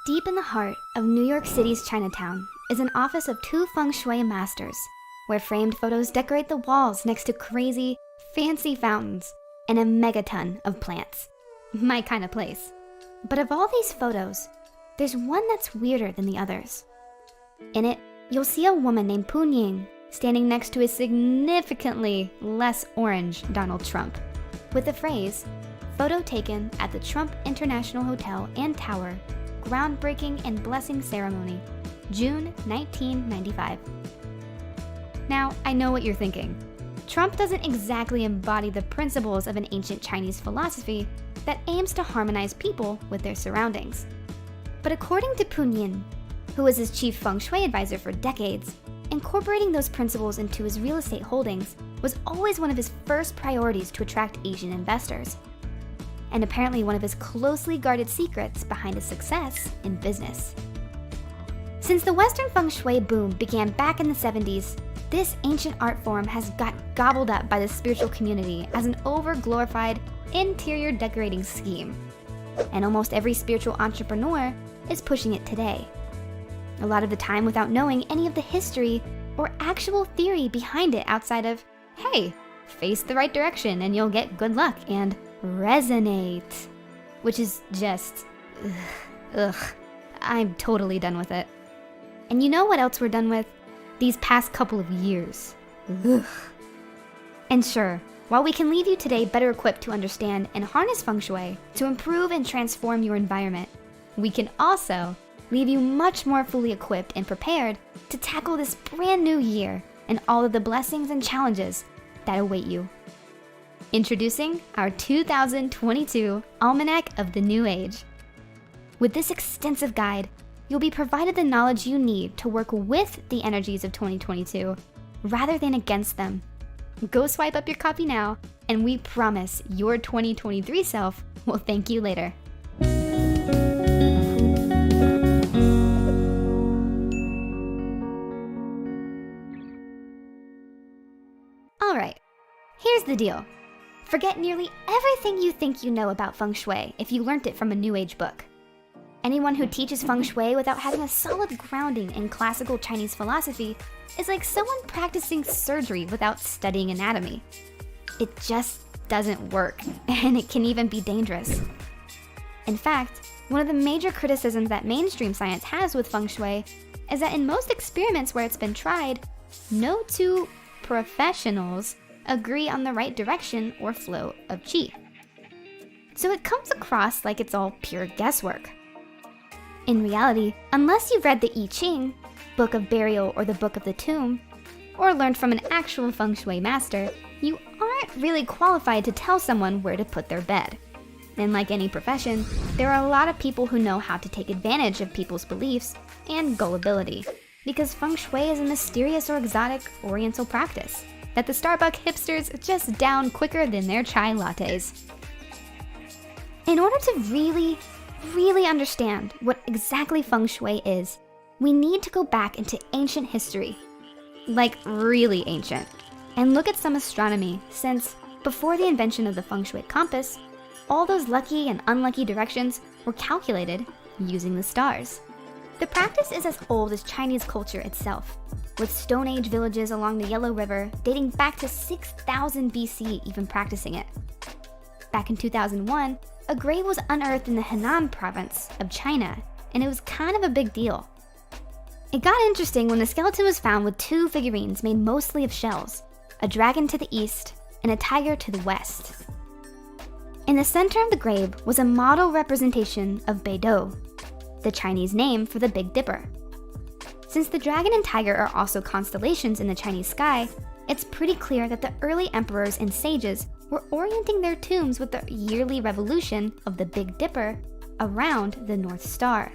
Deep in the heart of New York City's Chinatown is an office of two Feng Shui masters, where framed photos decorate the walls next to crazy, fancy fountains and a megaton of plants. My kind of place. But of all these photos, there's one that's weirder than the others. In it, you'll see a woman named Pu Ying standing next to a significantly less orange Donald Trump, with the phrase, "Photo taken at the Trump International Hotel and Tower, groundbreaking and blessing ceremony, June 1995. Now, I know what you're thinking. Trump doesn't exactly embody the principles of an ancient Chinese philosophy that aims to harmonize people with their surroundings. But according to Pu Ying, who was his chief Feng Shui advisor for decades, incorporating those principles into his real estate holdings was always one of his first priorities to attract Asian investors, and apparently one of his closely guarded secrets behind his success in business. Since the Western Feng Shui boom began back in the 70s, this ancient art form has got gobbled up by the spiritual community as an over-glorified interior decorating scheme. And almost every spiritual entrepreneur is pushing it today. A lot of the time without knowing any of the history or actual theory behind it outside of, hey, face the right direction and you'll get good luck and resonate. Which is just, ugh. I'm totally done with it. And you know what else we're done with? These past couple of years. Ugh. And sure, while we can leave you today better equipped to understand and harness Feng Shui to improve and transform your environment, we can also leave you much more fully equipped and prepared to tackle this brand new year and all of the blessings and challenges that await you. Introducing our 2022 Almanac of the New Age. With this extensive guide, you'll be provided the knowledge you need to work with the energies of 2022 rather than against them. Go swipe up your copy now, and we promise your 2023 self will thank you later. All right, here's the deal. Forget nearly everything you think you know about Feng Shui if you learned it from a New Age book. Anyone who teaches Feng Shui without having a solid grounding in classical Chinese philosophy is like someone practicing surgery without studying anatomy. It just doesn't work, and it can even be dangerous. In fact, one of the major criticisms that mainstream science has with Feng Shui is that in most experiments where it's been tried, no two professionals agree on the right direction or flow of qi. So it comes across like it's all pure guesswork. In reality, unless you've read the I Ching, Book of Burial or the Book of the Tomb, or learned from an actual Feng Shui master, you aren't really qualified to tell someone where to put their bed. And like any profession, there are a lot of people who know how to take advantage of people's beliefs and gullibility, because Feng Shui is a mysterious or exotic Oriental practice that the Starbucks hipsters just down quicker than their chai lattes. In order to really understand what exactly Feng Shui is, we need to go back into ancient history, like really ancient, and look at some astronomy, since before the invention of the Feng Shui compass, all those lucky and unlucky directions were calculated using the stars. The practice is as old as Chinese culture itself, with Stone Age villages along the Yellow River dating back to 6000 BC even practicing it. Back in 2001, a grave was unearthed in the Henan province of China, and it was kind of a big deal. It got interesting when the skeleton was found with two figurines made mostly of shells, a dragon to the east and a tiger to the west. In the center of the grave was a model representation of Beidou, the Chinese name for the Big Dipper. Since the dragon and tiger are also constellations in the Chinese sky, it's pretty clear that the early emperors and sages were orienting their tombs with the yearly revolution of the Big Dipper around the North Star.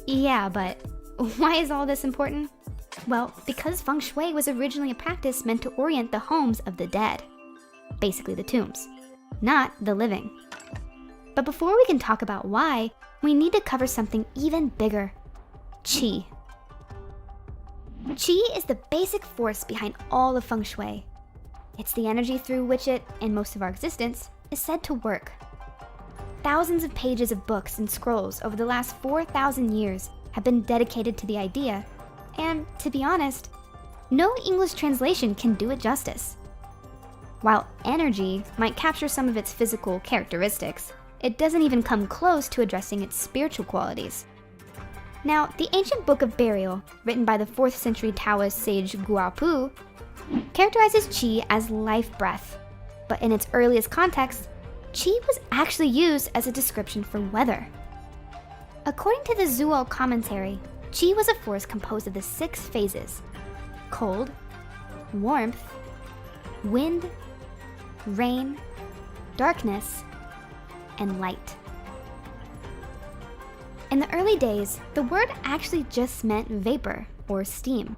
Yeah, but why is all this important? Well, because Feng Shui was originally a practice meant to orient the homes of the dead, basically the tombs, not the living. But before we can talk about why, we need to cover something even bigger: qi. Qi is the basic force behind all of Feng Shui. It's the energy through which it, and most of our existence, is said to work. thousands of pages of books and scrolls over the last 4,000 years have been dedicated to the idea, and to be honest, no English translation can do it justice. While energy might capture some of its physical characteristics, it doesn't even come close to addressing its spiritual qualities. Now, the ancient Book of Burial, written by the 4th century Taoist sage Guopu, characterizes qi as life breath, but in its earliest context, qi was actually used as a description for weather. According to the Zuo commentary, qi was a force composed of the 6 phases: cold, warmth, wind, rain, darkness, and light. In the early days, the word actually just meant vapor or steam.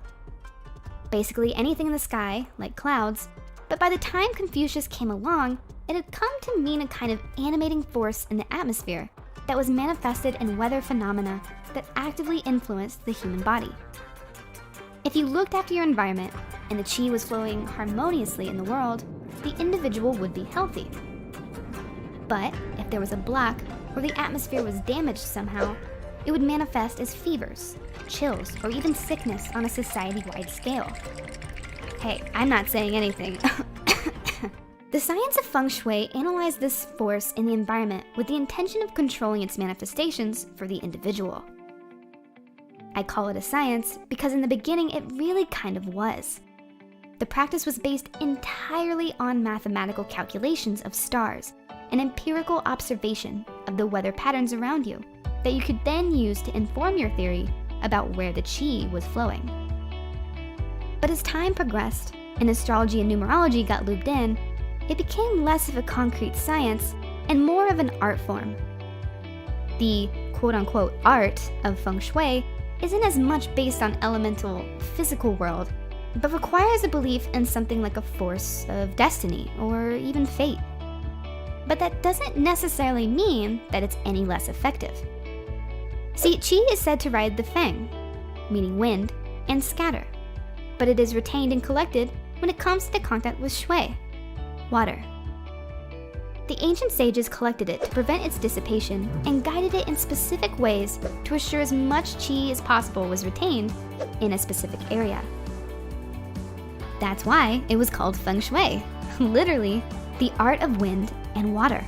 Basically anything in the sky, like clouds, but by the time Confucius came along, it had come to mean a kind of animating force in the atmosphere that was manifested in weather phenomena that actively influenced the human body. If you looked after your environment and the qi was flowing harmoniously in the world, the individual would be healthy. But if there was a block or the atmosphere was damaged somehow, it would manifest as fevers, chills, or even sickness on a society-wide scale. Hey, I'm not saying anything. The science of Feng Shui analyzed this force in the environment with the intention of controlling its manifestations for the individual. I call it a science because in the beginning it really kind of was. The practice was based entirely on mathematical calculations of stars and empirical observation of the weather patterns around you that you could then use to inform your theory about where the qi was flowing. But as time progressed and astrology and numerology got looped in, it became less of a concrete science and more of an art form. The quote-unquote art of Feng Shui isn't as much based on elemental physical world, but requires a belief in something like a force of destiny or even fate. But that doesn't necessarily mean that it's any less effective. See, qi is said to ride the feng, meaning wind, and scatter, but it is retained and collected when it comes to contact with shui, water. The ancient sages collected it to prevent its dissipation and guided it in specific ways to assure as much qi as possible was retained in a specific area. That's why it was called Feng Shui, literally the art of wind and water.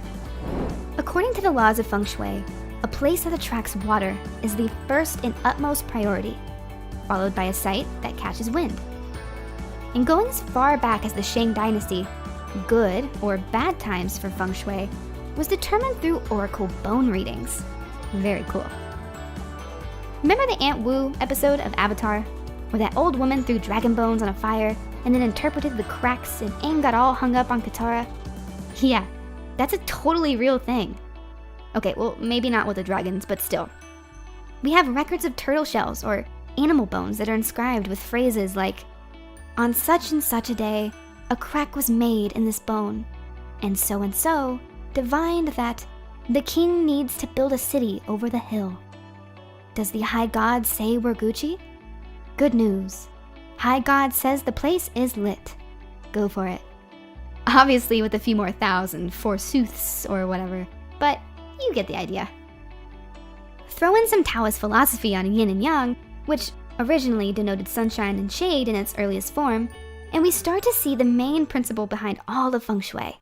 According to the laws of Feng Shui, a place that attracts water is the first and utmost priority, followed by a site that catches wind. And going as far back as the Shang Dynasty, good or bad times for Feng Shui was determined through oracle bone readings. Very cool. Remember the Aunt Wu episode of Avatar, where that old woman threw dragon bones on a fire and then interpreted the cracks and Aang got all hung up on Katara? Yeah, that's a totally real thing. Okay, well, maybe not with the dragons, but still. We have records of turtle shells or animal bones that are inscribed with phrases like, "On such and such a day, a crack was made in this bone, and so divined that the king needs to build a city over the hill. Does the high god say we're Gucci? Good news. High god says the place is lit. Go for it." Obviously with a few more thousand forsooths or whatever, but you get the idea. Throw in some Taoist philosophy on yin and yang, which originally denoted sunshine and shade in its earliest form, and we start to see the main principle behind all of Feng Shui.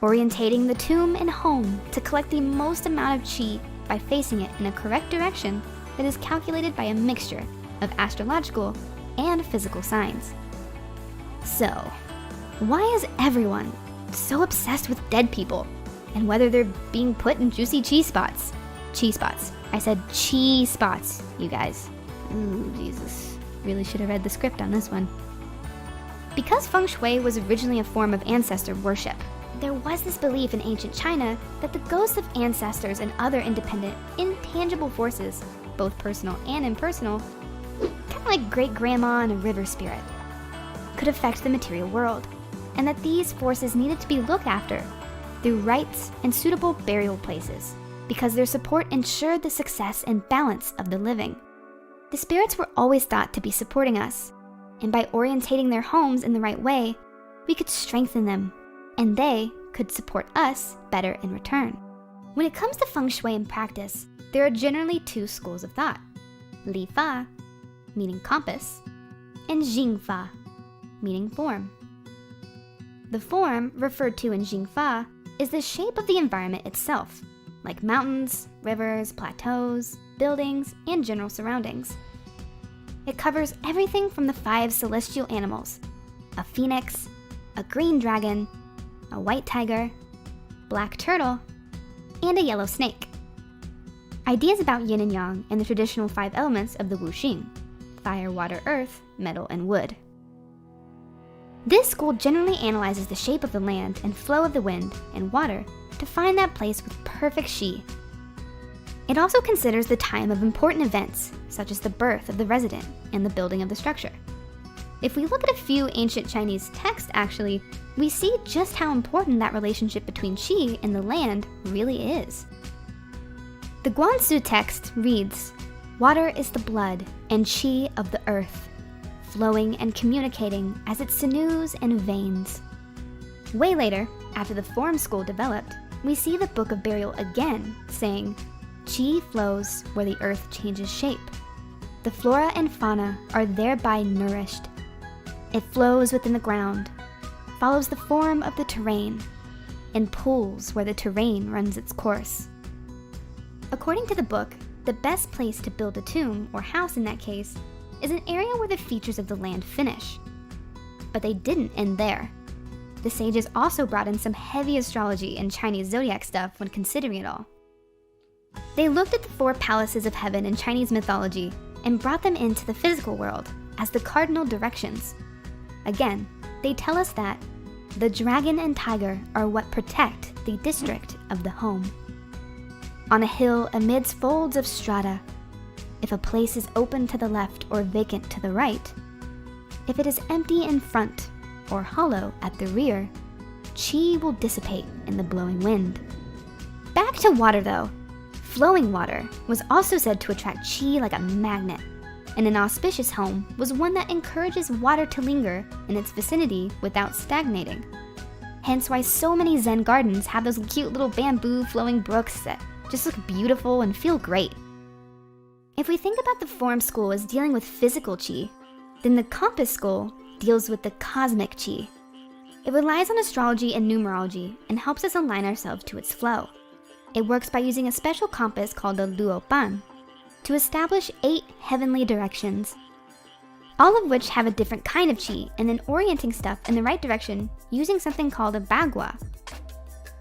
Orientating the tomb and home to collect the most amount of qi by facing it in a correct direction that is calculated by a mixture of astrological and physical signs. So, why is everyone so obsessed with dead people and whether they're being put in juicy chi spots? Chi spots. I said chi spots, you guys. Ooh, Jesus. Really should have read the script on this one. Because Feng Shui was originally a form of ancestor worship, there was this belief in ancient China that the ghosts of ancestors and other independent, intangible forces, both personal and impersonal, kind of like great-grandma and a river spirit, could affect the material world, and that these forces needed to be looked after through rites and suitable burial places, because their support ensured the success and balance of the living. The spirits were always thought to be supporting us, and by orientating their homes in the right way, we could strengthen them, and they could support us better in return. When it comes to Feng Shui in practice, there are generally two schools of thought: Li Fa, meaning compass, and Jing Fa, meaning form. The form referred to in Jing Fa is the shape of the environment itself, like mountains, rivers, plateaus, buildings, and general surroundings. It covers everything from the 5 celestial animals: a phoenix, a green dragon, a white tiger, black turtle, and a yellow snake. Ideas about yin and yang and the traditional 5 elements of the Wuxing: fire, water, earth, metal, and wood. This school generally analyzes the shape of the land and flow of the wind and water to find that place with perfect Qi. It also considers the time of important events, such as the birth of the resident and the building of the structure. If we look at a few ancient Chinese texts, actually, we see just how important that relationship between Qi and the land really is. The Guanzi text reads, "Water is the blood and Qi of the earth, flowing and communicating as its sinews and veins." Way later, after the form school developed, we see the Book of Burial again saying, "Qi flows where the earth changes shape. The flora and fauna are thereby nourished. It flows within the ground, follows the form of the terrain, and pulls where the terrain runs its course." According to the book, the best place to build a tomb, or house in that case, is an area where the features of the land finish. But they didn't end there. The sages also brought in some heavy astrology and Chinese zodiac stuff when considering it all. They looked at the 4 palaces of heaven in Chinese mythology and brought them into the physical world as the cardinal directions. Again, they tell us that the dragon and tiger are what protect the district of the home. On a hill amidst folds of strata, if a place is open to the left or vacant to the right, if it is empty in front or hollow at the rear, Qi will dissipate in the blowing wind. Back to water though. Flowing water was also said to attract Qi like a magnet, and an auspicious home was one that encourages water to linger in its vicinity without stagnating. Hence why so many Zen gardens have those cute little bamboo flowing brooks that just look beautiful and feel great. If we think about the form school as dealing with physical Qi, then the compass school deals with the cosmic Qi. It relies on astrology and numerology and helps us align ourselves to its flow. It works by using a special compass called the Luoban to establish 8 heavenly directions, all of which have a different kind of Qi, and then orienting stuff in the right direction using something called a bagua.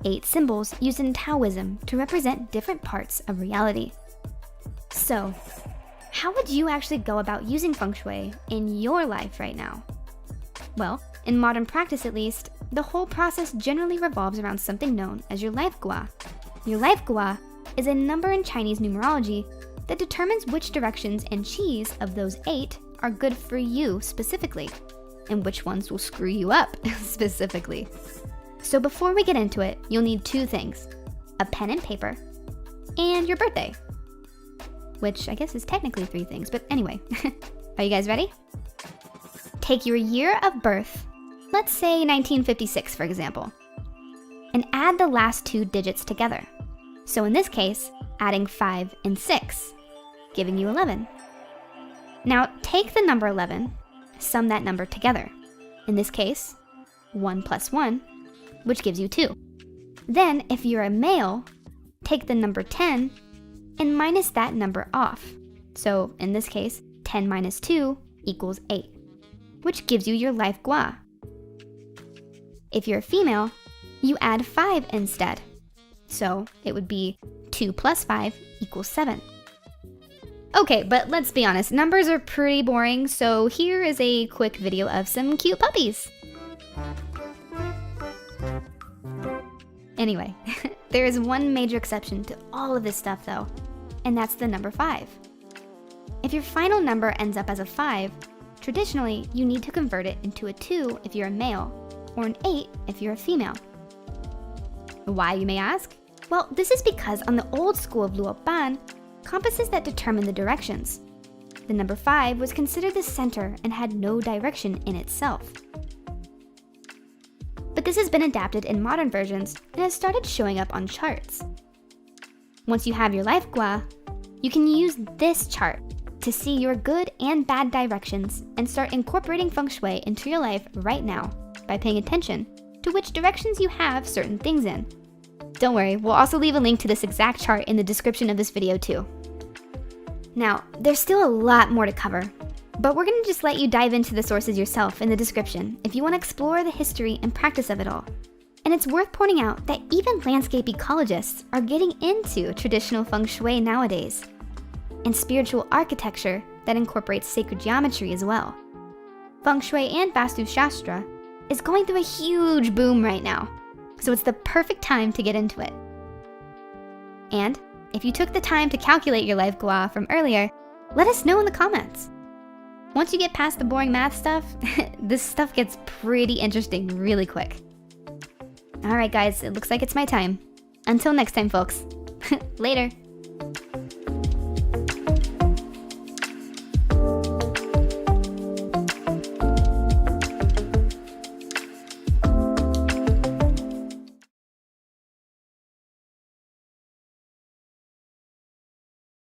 8 symbols used in Taoism to represent different parts of reality. So, how would you actually go about using Feng Shui in your life right now? Well, in modern practice at least, the whole process generally revolves around something known as your life gua. Your life gua is a number in Chinese numerology that determines which directions and Qis of those 8 are good for you specifically, and which ones will screw you up specifically. So before we get into it, you'll need 2 things: a pen and paper, and your birthday. Which I guess is technically 3 things, but anyway. Are you guys ready? Take your year of birth, let's say 1956 for example, and add the last 2 digits together. So in this case, adding 5 and 6, giving you 11. Now take the number 11, sum that number together. In this case, 1 plus 1, which gives you 2. Then if you're a male, take the number 10 and minus that number off. So in this case, 10 minus 2 equals 8, which gives you your life gua. If you're a female, you add 5 instead. So it would be 2 plus 5 equals 7. Okay, but let's be honest, numbers are pretty boring, so here is a quick video of some cute puppies. Anyway, there is one major exception to all of this stuff though, and that's the number 5. If your final number ends up as a 5, traditionally you need to convert it into a 2 if you're a male, or an 8 if you're a female. Why, you may ask? Well, this is because on the old school of Luoban, compasses that determine the directions. The number 5 was considered the center and had no direction in itself. But this has been adapted in modern versions and has started showing up on charts. Once you have your life gua, you can use this chart to see your good and bad directions and start incorporating Feng Shui into your life right now by paying attention to which directions you have certain things in. Don't worry, we'll also leave a link to this exact chart in the description of this video too. Now, there's still a lot more to cover, but we're gonna just let you dive into the sources yourself in the description if you wanna explore the history and practice of it all. And it's worth pointing out that even landscape ecologists are getting into traditional Feng Shui nowadays, and spiritual architecture that incorporates sacred geometry as well. Feng Shui and Vastu Shastra is going through a huge boom right now, so it's the perfect time to get into it. And if you took the time to calculate your life gua from earlier, let us know in the comments. Once you get past the boring math stuff, this stuff gets pretty interesting really quick. All right, guys, it looks like it's my time. Until next time, folks. Later.